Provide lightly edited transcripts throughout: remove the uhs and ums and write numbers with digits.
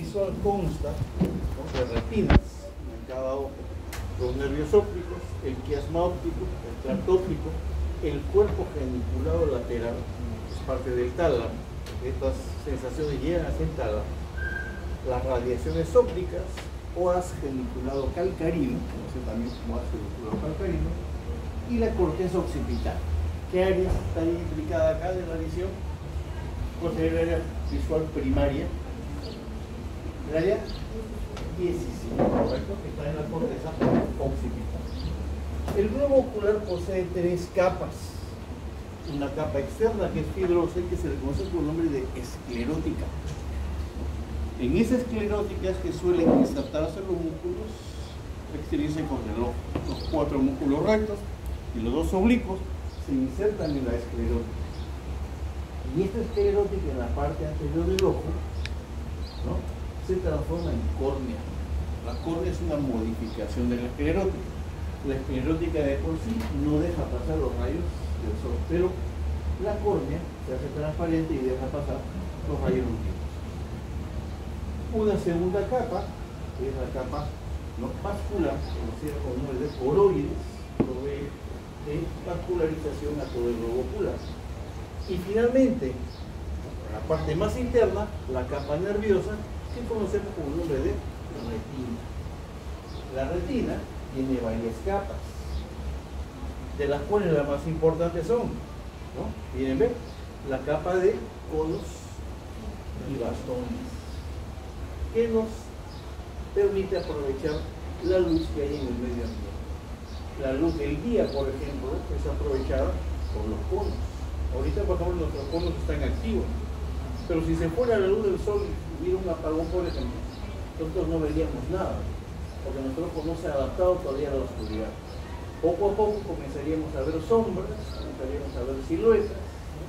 visual consta, ¿no?, de retinas en cada ojo, los nervios ópticos, el quiasma óptico, el tracto óptico, el cuerpo geniculado lateral, que es parte del tálamo. Estas sensaciones llegan hacia el tálamo. Las radiaciones ópticas o haz geniculado calcarino, conocido también como haz geniculado calcarino, y la corteza occipital. ¿Qué área está implicada acá de la visión? ¿Cuál sería el área visual primaria? El área 17, ¿correcto? Que está en la corteza occipital. El globo ocular posee tres capas. Una capa externa que es fibrosa y que se le conoce por el nombre de esclerótica. En esa esclerótica es que suelen insertarse los músculos exteriores con el ojo. Los 4 músculos rectos y los 2 oblicuos se insertan en la esclerótica. Y esta esclerótica en la parte anterior del ojo, ¿no?, se transforma en córnea. La córnea es una modificación de la esclerótica. La esclerótica de por sí no deja pasar los rayos del sol, pero la córnea se hace transparente y deja pasar los rayos luminosos. Una segunda capa, que es la capa no vascular, conocida como el nombre de coroides, provee de vascularización a todo el globo ocular. Y finalmente, la parte más interna, la capa nerviosa, que conocemos como el nombre de retina. La retina tiene varias capas, de las cuales las más importantes son, ¿no?, miren, ven, la capa de conos y bastones, que nos permite aprovechar la luz que hay en el medio ambiente. La luz del día, por ejemplo, es aprovechada por los conos. Ahorita, por ejemplo, nuestros conos están activos, pero si se fuera la luz del sol y hubiera un apagón, por ejemplo, nosotros no veríamos nada, porque nuestro ojo no se ha adaptado todavía a la oscuridad. Poco a poco comenzaríamos a ver sombras, comenzaríamos a ver siluetas, ¿no?,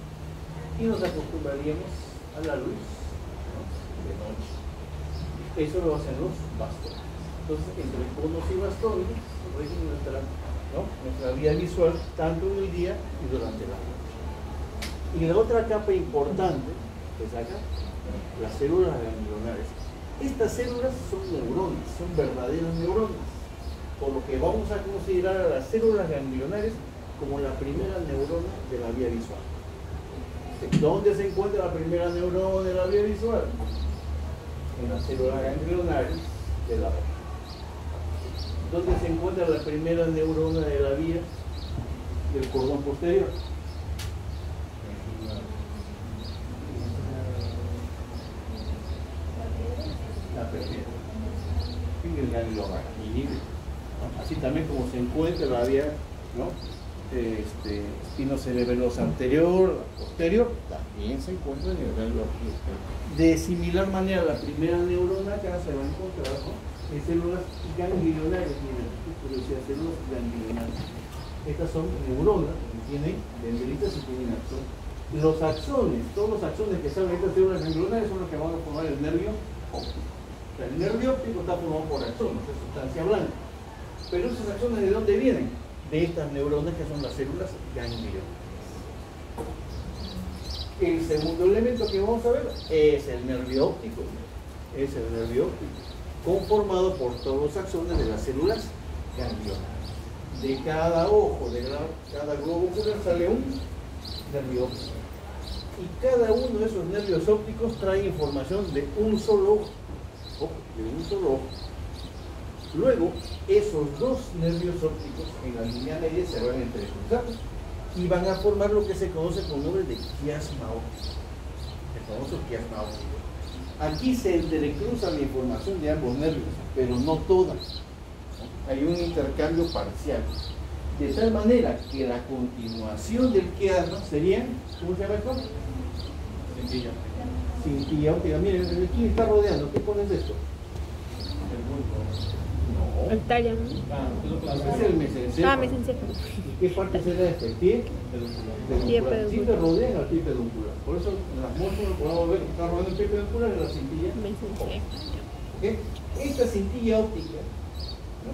y nos acostumbraríamos a la luz, ¿no?, de noche. Eso lo hacen los bastones. Entonces, entre conos y bastones rigen nuestra vía visual tanto en el día y durante la noche. Y la otra capa importante es acá, las células ganglionares. Estas células son neuronas, son verdaderas neuronas, por lo que vamos a considerar a las células ganglionares como la primera neurona de la vía visual. ¿Dónde se encuentra la primera neurona de la vía visual? En las células ganglionares de la ojo. ¿Dónde se encuentra la primera neurona de la vía del cordón posterior? La perdiera. En el ganglio raquídeo, ¿no? Así también como se encuentra la vía, ¿no?, espinocerebelosa anterior, posterior, también se encuentra en el ganglio raquídeo. De similar manera, la primera neurona acá se va a encontrar, ¿no?, en células ganglionares. Miren, curiosidad, células ganglionares. Estas son neuronas que tienen dendritas y tienen axón. Los axones, todos los axones que salen de estas células ganglionares son los que van a formar el nervio óptico. O sea, el nervio óptico está formado por axones, es sustancia blanca. Pero esos axones, ¿de dónde vienen? De estas neuronas que son las células ganglionares. El segundo elemento que vamos a ver es el nervio óptico. Es el nervio óptico, conformado por todos los axones de las células ganglionares. De cada ojo, de cada globo ocular sale un nervio óptico. Y cada uno de esos nervios ópticos trae información de un solo ojo, de un solo ojo. Luego, esos dos nervios ópticos en la línea media se van a entrecruzar y van a formar lo que se conoce con el nombre de quiasma óptico. El famoso quiasma óptico. Aquí se entrecruza la información de ambos nervios, pero no toda. Hay un intercambio parcial. De tal manera que la continuación del quiasma sería, ¿cómo se llama esto? Cintilla. Cintilla óptica. Miren, aquí está rodeando. ¿Qué pones esto? No. El tálamo. Es el mesencéfalo. Mesencéfalo. ¿Y qué parte será este? El pie peduncular. Siempre rodean al pie peduncular. Por eso en las muestras podemos ver que está rodeando el pie peduncular en la cintilla. Mesencéfalo. ¿Okay? Esta cintilla óptica, ¿no?,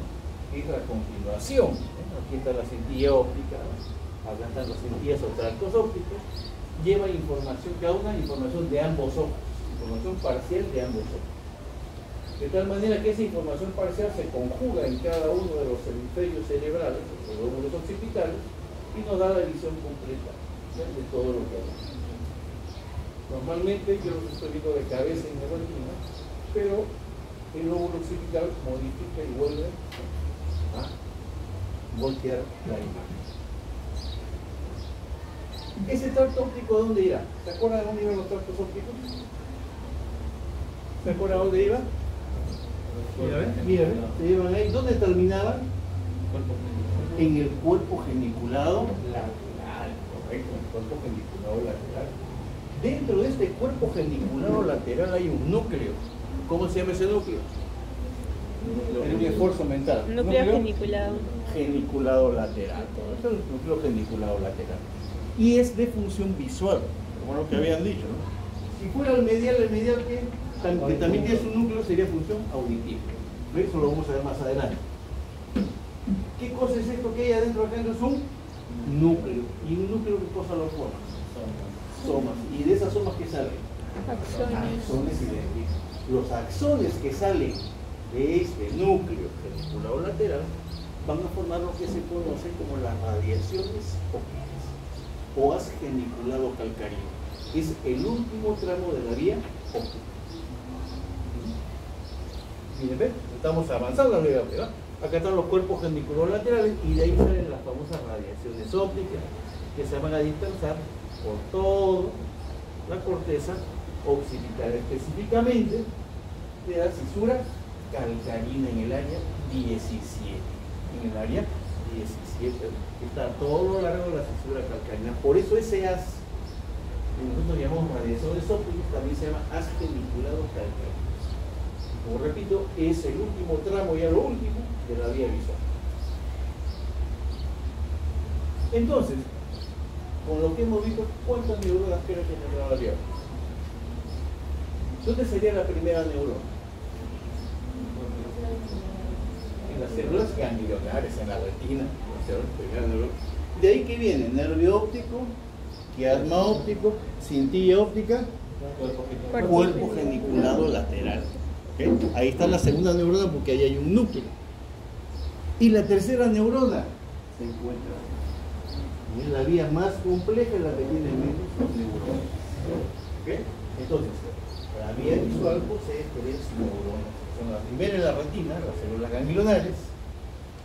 es la continuación, ¿no? Aquí está la cintilla óptica, ¿no?, acá están las cintillas o tractos ópticos, lleva información, cada una información de ambos ojos, información parcial de ambos ojos. De tal manera que esa información parcial se conjuga en cada uno de los hemisferios cerebrales, los lóbulos occipitales, y nos da la visión completa, ¿ya?, de todo lo que hay. Normalmente yo los estoy viendo de cabeza en la retina, pero el lóbulo occipital modifica y vuelve a voltear la imagen. ¿Ese tracto óptico a dónde irá? ¿Se acuerdan de dónde iban los tractos ópticos? ¿Se acuerdan dónde iban? Mira, se llevan ahí. ¿Dónde terminaban? En el cuerpo geniculado lateral, correcto, en el cuerpo geniculado lateral. Dentro de este cuerpo geniculado lateral hay un núcleo. ¿Cómo se llama ese núcleo? Un esfuerzo mental. Núcleo geniculado. Geniculado lateral. Este es el núcleo geniculado lateral. Y es de función visual, como lo que habían dicho, ¿no? Si fuera el medial que también tiene su núcleo, sería función auditiva. Eso lo vamos a ver más adelante. ¿Qué cosa es esto que hay adentro acá? Es un núcleo. ¿Y un núcleo qué cosa lo forma? Somas. ¿Y de esas somas qué salen? Axones idénticos. Los axones que salen de este núcleo geniculado lateral van a formar lo que se conoce como las radiaciones ópticas o haz geniculado calcáreo. Es el último tramo de la vía óptica. Miren, ¿ven? Estamos avanzando en la vía óptica. Acá están los cuerpos geniculos laterales y de ahí salen las famosas radiaciones ópticas que se van a dispersar por toda la corteza occipital, específicamente de la cisura calcarina en el área 17. En el área 17 está todo lo largo de la cisura calcarina. Por eso ese haz, nosotros llamamos radiaciones ópticas, también se llama haz geniculado calcarino. Como repito, es el último tramo, ya lo último, de la vía visual. Entonces, con lo que hemos visto, ¿cuántas neuronas creo que tendrá la vía? ¿Dónde sería la primera neurona? En las células ganglionares, en la retina, las células primera neurona. De ahí que viene nervio óptico, quiasma óptico, cintilla óptica, cuerpo geniculado lateral. ¿Okay? Ahí está la segunda neurona porque ahí hay un núcleo. Y la tercera neurona se encuentra. Es la vía más compleja, la que tiene menos neuronas. ¿Okay? Entonces, la vía visual posee 3 neuronas. Son la primera en la retina, las células ganglionares.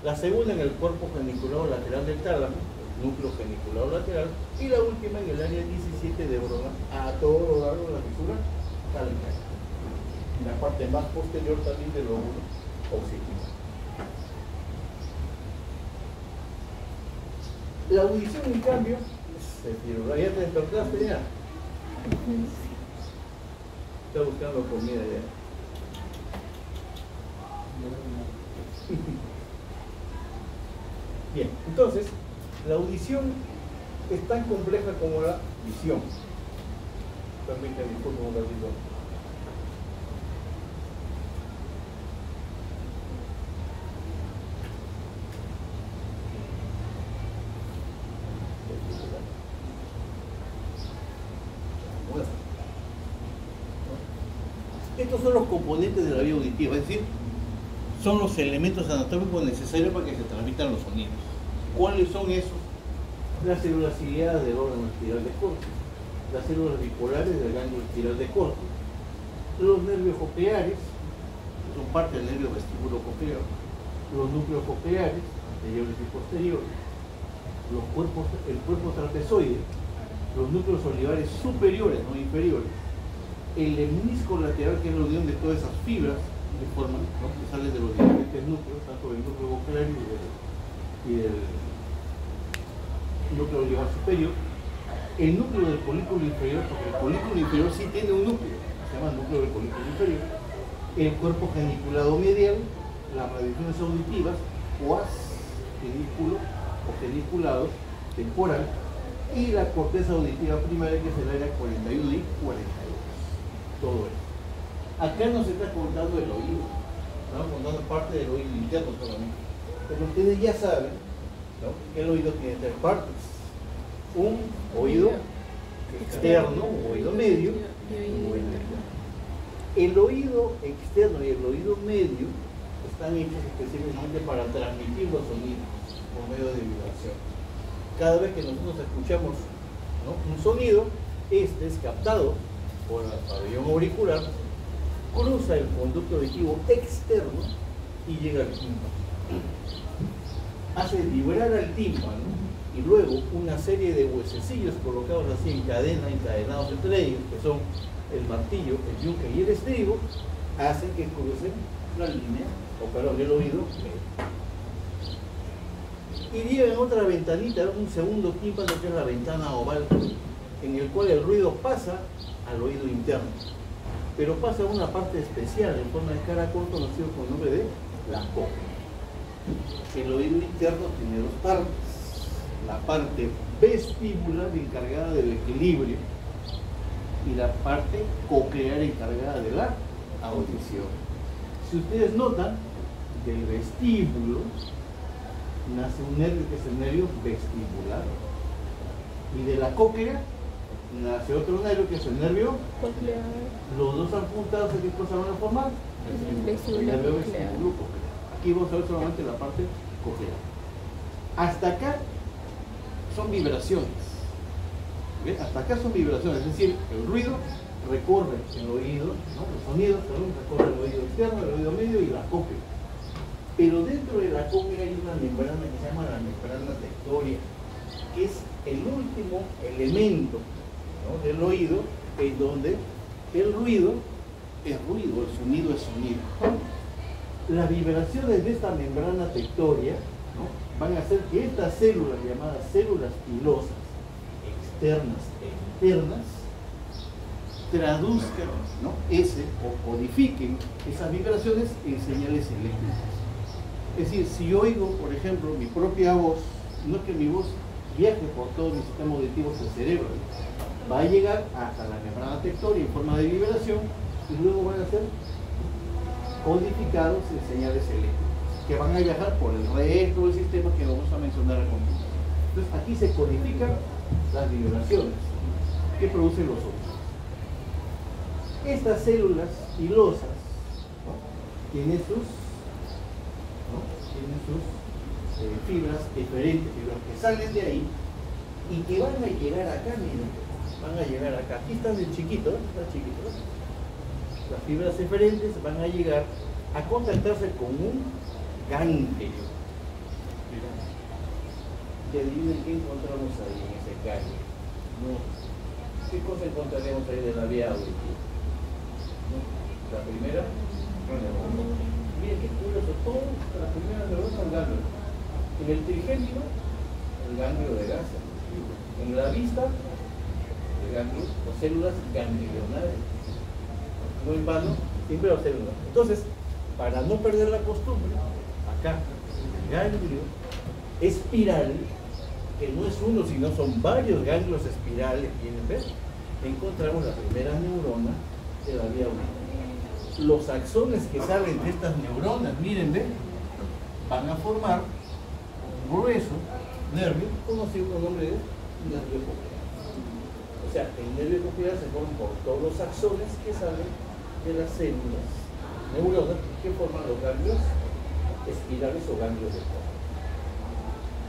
La segunda en el cuerpo geniculado lateral del tálamo, el núcleo geniculado lateral. Y la última en el área 17 de neuronas, a todo lo largo de la fisura calcánea. En la parte más posterior también del lóbulo occipital. La audición, en cambio, ya te despertaste ya. Está buscando comida ya. Bien, entonces, la audición es tan compleja como la visión. Permítanme, disculpen un ratito. Estos son los componentes de la vía auditiva, es decir, son los elementos anatómicos necesarios para que se transmitan los sonidos. ¿Cuáles son esos? Las células ciliadas del órgano espiral de Corti, las células bipolares del ganglio espiral de Corti, los nervios cocleares, que son parte del nervio vestíbulo coclear, los núcleos cocleares, anteriores y posteriores, el cuerpo trapezoide, los núcleos olivares superiores, no inferiores, el lemnisco lateral, que es la unión de todas esas fibras que forman, ¿no?, que salen de los diferentes núcleos, tanto del núcleo coclear y del núcleo olivar superior, el núcleo del folículo inferior, porque el folículo inferior sí tiene un núcleo, se llama núcleo del folículo inferior, el cuerpo geniculado medial, las radiaciones auditivas, o haz geniculo o geniculado temporal, y la corteza auditiva primaria, que es el área 41 y 42. Todo eso. Acá nos está contando el oído, estamos contando parte del oído interno solamente, pero ustedes ya saben, ¿no?, que el oído tiene 3 partes: un oído externo, un oído medio y un oído interno. El oído externo y el oído medio están hechos específicamente para transmitir los sonidos por medio de vibración. Cada vez que nosotros escuchamos, ¿no?, un sonido, este es captado por el pabellón auricular, cruza el conducto auditivo externo y llega al tímpano. Hace vibrar al tímpano y luego una serie de huesecillos colocados así en cadena, encadenados entre ellos, que son el martillo, el yunque y el estribo, hacen que crucen la línea, el oído medio. Y llevan otra ventanita, un segundo tímpano, que es la ventana oval, en el cual el ruido pasa al oído interno, pero pasa a una parte especial en forma de caracol conocido con el nombre de la cóclea. El oído interno tiene dos partes: la parte vestibular encargada del equilibrio y la parte coclear encargada de la audición. Si ustedes notan, del vestíbulo nace un nervio que es el nervio vestibular, y de la cóclea nace otro nervio que es el nervio coclear. Los dos están juntados, ¿qué cosa van a formar? El nervio vestíbulo coclear. Aquí vamos a ver solamente la parte coclear. Hasta acá son vibraciones. ¿Bien? Hasta acá son vibraciones, es decir, el ruido recorre el oído, ¿no?, los sonidos, recorre el oído externo, el oído medio y la cóclea. Pero dentro de la cóclea hay una membrana que se llama la membrana tectoria, que es el último elemento, ¿no?, del oído, en donde el ruido es ruido, el sonido es sonido. Las vibraciones de esta membrana tectoria, ¿no?, van a hacer que estas células, llamadas células pilosas, externas e internas, traduzcan, ¿no?, o codifiquen esas vibraciones en señales eléctricas. Es decir, si oigo, por ejemplo, mi propia voz, no es que mi voz viaje por todo mi sistema auditivo del cerebro, va a llegar hasta la membrana tectoria en forma de vibración y luego van a ser codificados en señales eléctricas que van a viajar por el resto del sistema que vamos a mencionar a continuación. Entonces aquí se codifican las vibraciones que producen los sonidos. Estas células pilosas, ¿no?, tienen sus fibras diferentes, fibras que salen de ahí y que van a llegar acá, miren, van a llegar acá. Aquí están de chiquito, está chiquito, ¿no? Las fibras diferentes van a llegar a contactarse con un ganglio. Y adivinen qué encontramos ahí en ese ganglio. ¿No? ¿Qué cosa encontraremos ahí de la vía auditiva? ¿No? La primera, miren qué curioso, todo la primera neurona es el ganglio. En el trigémino, el ganglio de Gaza. En la vista, el ganglio, o células ganglionares. No en vano, siempre las células. Entonces, para no perder la costumbre, acá, el ganglio espiral, que no es uno, sino son varios ganglios espirales, ¿quieren ver? Encontramos la primera neurona de la vía auditiva. Los axones que salen de estas neuronas, miren, ven, van a formar un grueso nervio conocido con el nombre de nervio coclear. O sea, el nervio coclear se forma por todos los axones que salen de las células neuronas que forman los ganglios espirales o ganglios de coclear.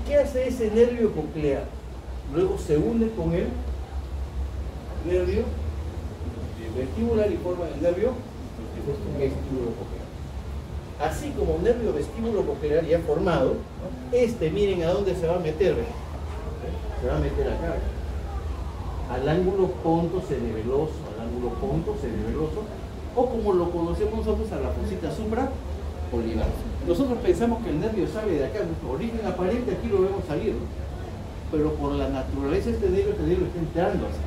¿Qué hace ese nervio coclear? Luego se une con el nervio vestibular y forma el nervio vestíbulo coclear. Así como nervio vestíbulo coclear ya formado, ¿no?, miren a dónde se va a meter, ¿ven? Se va a meter acá, al ángulo ponto-cerebeloso, o como lo conocemos nosotros, a la fosita supraolivar. Nosotros pensamos que el nervio sale de acá, nuestro origen aparente aquí lo vemos salir, ¿no?, pero por la naturaleza este nervio está entrando así,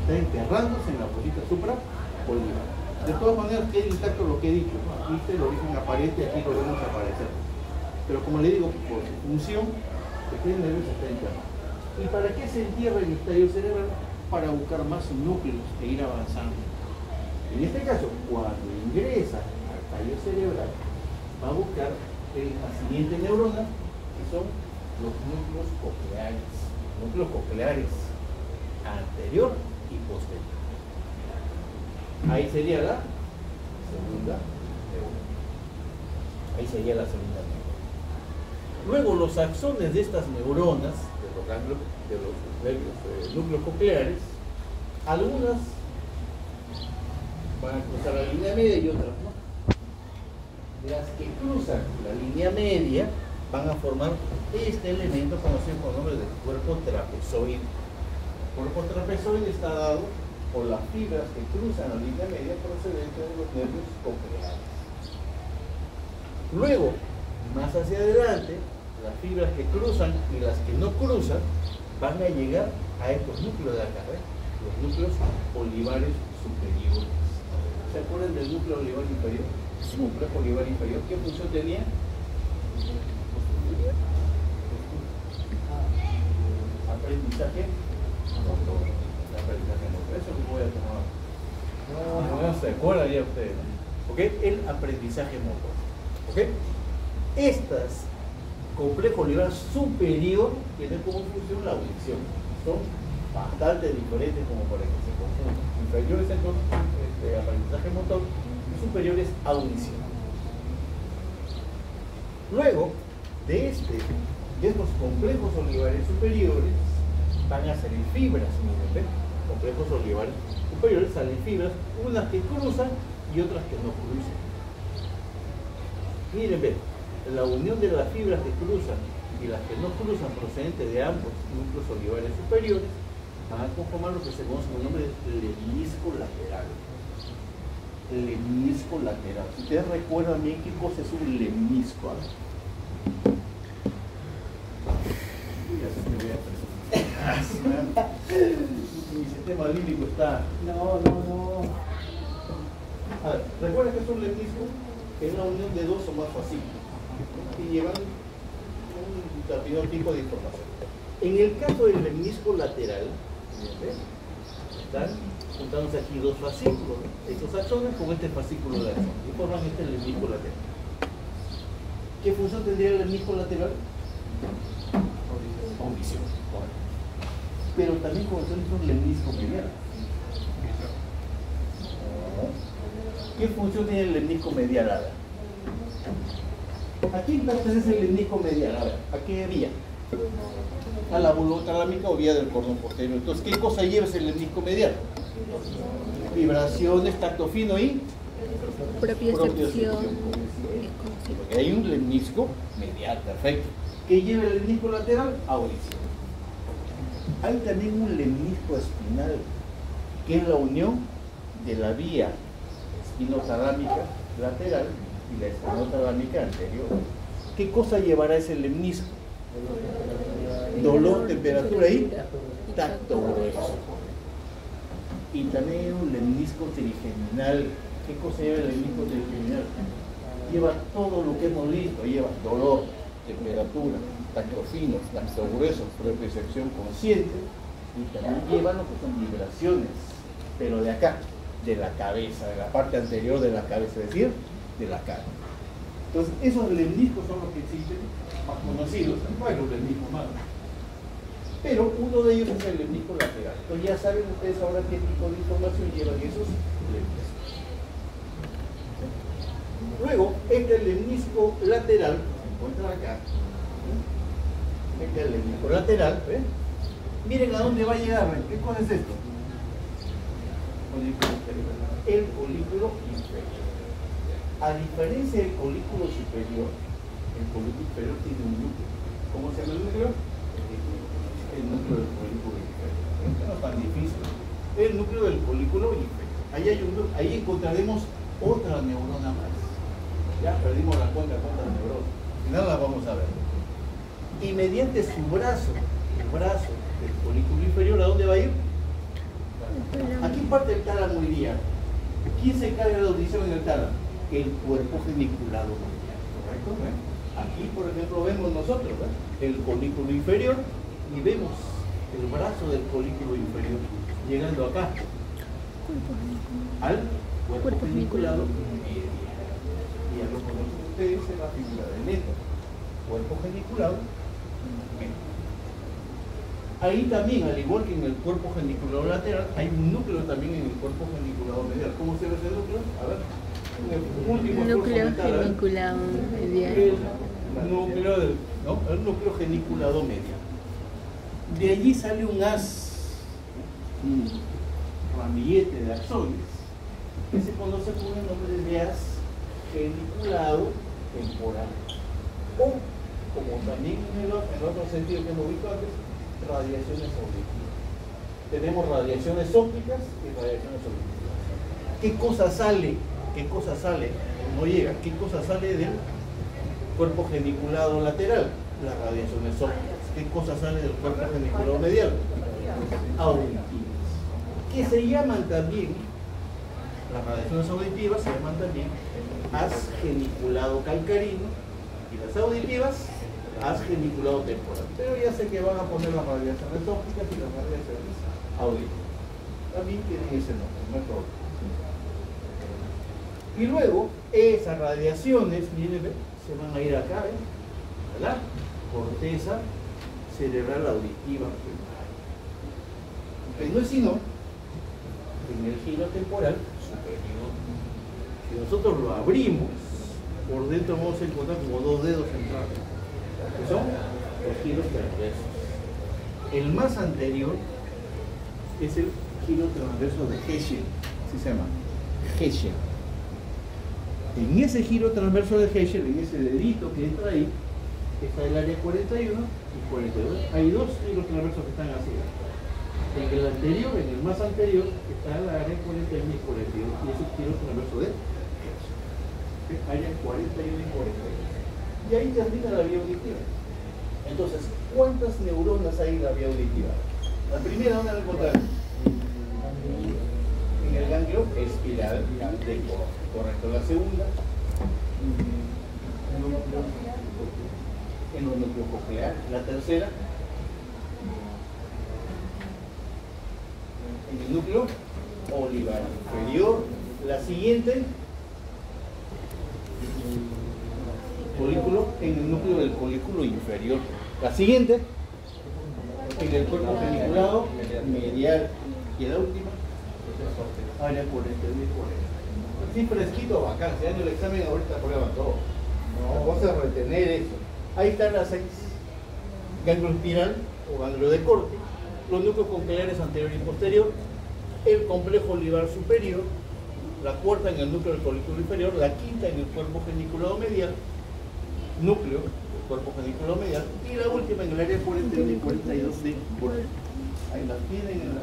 está enterrándose en la fosita supraolivar. De todas maneras queda intacto lo que he dicho, ¿no? Aquí está el origen aparente, aquí lo vemos aparecer, pero como le digo, por su función, el nervio se está enterrando. ¿Y para qué se entierra el tallo cerebral? Para buscar más núcleos e ir avanzando. En este caso, cuando ingresa al tallo cerebral, va a buscar la siguiente neurona, que son los núcleos cocleares, anterior y posterior. Ahí sería la Segunda neurona. Ahí sería la segunda neurona. Luego los axones de estas neuronas, de los ganglios, de los nervios, núcleos cocleares, algunas van a cruzar la línea media y otras no. Las que cruzan la línea media van a formar este elemento conocido con el nombre de cuerpo trapezoide. El cuerpo trapezoide está dado por las fibras que cruzan la línea media procedentes de los nervios cocleares. Luego, más hacia adelante, las fibras que cruzan y las que no cruzan van a llegar a estos núcleos de acá, los núcleos olivares superiores. ¿Se acuerdan del núcleo olivar inferior? El complejo olivar inferior, ¿qué función tenía? Aprendizaje motor. Aprendizaje motor. Eso lo voy a tomar. No se acuerdan ya ustedes, ¿no? ¿Ok? El aprendizaje motor. ¿Ok? Estas complejo olivar superior tienen como función la audición. Son bastante diferentes como para que se confundan. Inferiores entonces aprendizaje motor, superiores audición. Luego de estos complejos olivares superiores van a salir fibras, miren, ¿ven? Complejos olivares superiores salen fibras, unas que cruzan y otras que no cruzan. Miren, ven, la unión de las fibras que cruzan y las que no cruzan procedentes de ambos núcleos olivares superiores van a conformar lo que se conoce con el nombre de lemnisco lateral. Lemnisco lateral. Si ustedes recuerdan bien qué cosa es un lemnisco. Mi sistema límbico está. No. A ver, ¿recuerdan que es un lemnisco? Es la unión de dos o más fascículos y llevan un determinado tipo de información. En el caso del lemnisco lateral, están juntándose aquí dos fascículos, estos axones con este fascículo de axón y forman este lemnisco lateral. ¿Qué función tendría el lemnisco lateral? Audición. Pero también como son un lemnisco medial. ¿Qué función tiene el lemnisco medial? ¿A quién pertenece el lemnisco medial? ¿A qué vía? A la bulotalámica o vía del cordón posterior. Entonces, ¿qué cosa lleva ese lemnisco medial? Vibraciones, tacto fino y propiocepción. Porque hay un lemnisco medial, perfecto. ¿Qué lleva el lemnisco lateral? Audición. Hay también un lemnisco espinal, que es la unión de la vía espinotalámica lateral y la espinotalámica anterior. ¿Qué cosa llevará ese lemnisco? Dolor, temperatura y tacto grueso. Y también un lemnisco trigeminal. ¿Qué cosa lleva el lemnisco trigeminal? Lleva todo lo que hemos visto, lleva dolor, temperatura, tacto fino, tacto grueso, propiocepción consciente, y también lleva lo que son vibraciones, pero de acá, de la cabeza, de la parte anterior de la cabeza, es decir, de la cara. Entonces, esos lemniscos son los que existen, más conocidos, no hay los lemniscos más, pero uno de ellos es el lemnisco lateral. Entonces ya saben ustedes ahora qué tipo de información llevan esos lemniscos. Luego, este lemnisco lateral se encuentra acá. Este es el lemnisco lateral, ¿ven? Miren a dónde va a llegar, ¿qué cosa es esto? El colículo inferior. A diferencia del colículo superior, el colículo inferior tiene un núcleo. ¿Cómo se llama el núcleo? El núcleo del colículo inferior. Esto no es tan difícil. El núcleo del colículo inferior. Ahí encontraremos otra neurona más. Ya perdimos la cuenta cuántas neuronas. Al final las vamos a ver. Y mediante su brazo, el brazo del colículo inferior, ¿a dónde va a ir? ¿A qué parte del tálamo iría? ¿Quién se encarga de la audición en el tálamo? El cuerpo geniculado medial, ¿correcto? Aquí, por ejemplo, vemos nosotros el colículo inferior y vemos el brazo del colículo inferior llegando acá al cuerpo geniculado medial. Y ya lo conocen ustedes en la figura del neto. Cuerpo geniculado medial. Ahí también, al igual que en el cuerpo geniculado lateral, hay un núcleo también en el cuerpo geniculado medial. ¿Cómo se ve ese núcleo? A ver. último esfuerzo Núcleo metal, geniculado medial. el núcleo geniculado medial. De allí sale un ramillete de axones que se conoce con el nombre de haz geniculado temporal, o como también en el otro sentido que hemos visto antes, radiaciones auditivas. Tenemos radiaciones ópticas y radiaciones auditivas. ¿Qué cosa sale? No llega. ¿Qué cosa sale del cuerpo geniculado lateral? Las radiaciones ópticas. ¿Qué cosa sale del cuerpo geniculado medial? Auditivas. Que se llaman también, las radiaciones auditivas se llaman también haz geniculado calcarino, y las auditivas haz geniculado temporal. Pero ya sé que van a poner las radiaciones ópticas y las radiaciones auditivas. También tienen ese nombre, no hay problema. Y luego, esas radiaciones, miren, se van a ir acá, ¿verdad? Corteza cerebral auditiva. Que no es sino en el giro temporal superior. Si nosotros lo abrimos, por dentro vamos a encontrar como dos dedos centrales, que son los giros transversos. El más anterior es el giro transverso de Heschel, así se llama, Heschel. En ese giro transverso de Heschel, en ese dedito que entra ahí, está el área 41 y 42. Hay dos giros transversos que están así. En el anterior, en el más anterior, está el área 41 y 42, y ese giro transverso de Heschel. Área 41 y 42. Y ahí termina la vía auditiva. Entonces, ¿cuántas neuronas hay en la vía auditiva? La primera, ¿dónde la encontramos? En el ganglio espiral de correcto. La segunda, en el núcleo coclear. La tercera, en el núcleo olivar inferior. La siguiente, folículo, en el núcleo del folículo inferior. La siguiente, en el cuerpo geniculado medial. Y la última, área 42 y 40. Sí, fresquito, bacán. Si dan el examen ahorita prueban todo. No, vamos a retener eso. Ahí están las 6. Ganglio espiral o ganglio de corte, los núcleos cocleares anterior y posterior, el complejo olivar superior, la cuarta en el núcleo del folículo inferior, la quinta en el cuerpo geniculado medial, núcleo del cuerpo geniculado medial, y la última en el área 41 y 42 de corte. Ahí las tienen en la...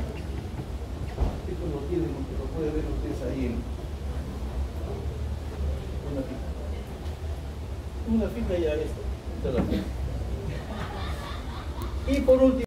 Esto lo tienen, lo pueden ver ustedes ahí en una fita ya esto. Y por último,